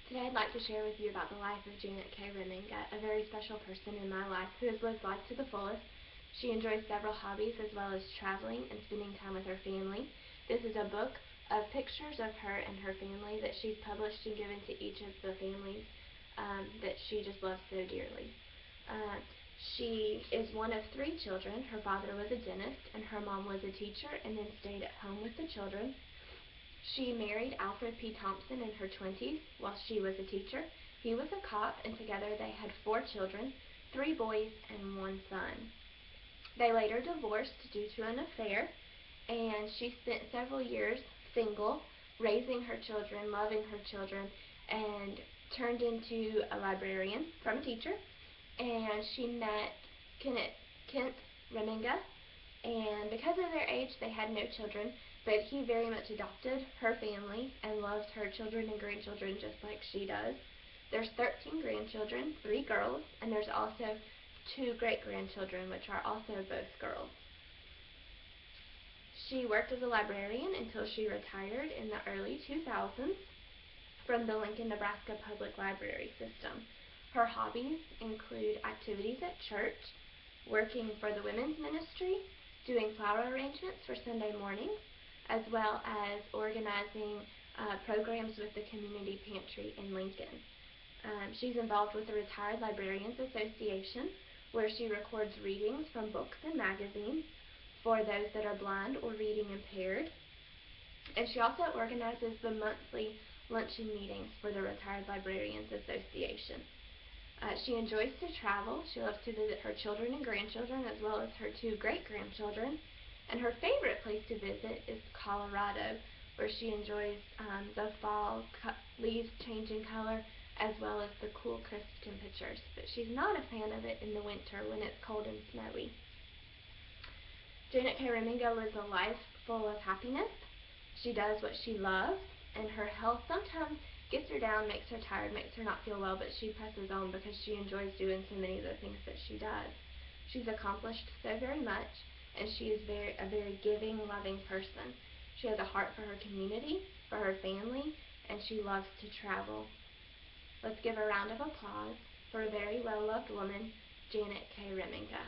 Today I'd like to share with you about the life of Janet K. Reminga, a very special person in my life who has lived life to the fullest. She enjoys several hobbies as well as traveling and spending time with her family. This is a book of pictures of her and her family that she's published and given to each of the families that she just loves so dearly. She is one of 3 children. Her father was a dentist and her mom was a teacher and then stayed at home with the children. She married Alfred P. Thompson in her 20s while she was a teacher. He was a cop, and together they had 4 children, 3 boys and 1 son. They later divorced due to an affair, and she spent several years single, raising her children, loving her children, and turned into a librarian from a teacher. And she met Kent Reminga, and because of their age, they had no children, but he very much adopted her family and loves her children and grandchildren just like she does. There's 13 grandchildren, 3 girls, and there's also 2 great-grandchildren, which are also both girls. She worked as a librarian until she retired in the early 2000s from the Lincoln, Nebraska Public Library System. Her hobbies include activities at church, working for the women's ministry, doing flower arrangements for Sunday mornings, as well as organizing programs with the Community Pantry in Lincoln. She's involved with the Retired Librarians Association, where she records readings from books and magazines for those that are blind or reading impaired. And she also organizes the monthly luncheon meetings for the Retired Librarians Association. She enjoys to travel. She loves to visit her children and grandchildren as well as her 2 great-grandchildren. And her favorite place to visit is Colorado, where she enjoys the fall leaves changing color as well as the cool, crisp temperatures. But she's not a fan of it in the winter when it's cold and snowy. Janet K. Reminga lives a life full of happiness. She does what she loves, and her health sometimes gets her down, makes her tired, makes her not feel well, but she presses on because she enjoys doing so many of the things that she does. She's accomplished so very much, and she is a very giving, loving person. She has a heart for her community, for her family, and she loves to travel. Let's give a round of applause for a very well-loved woman, Janet K. Reminga.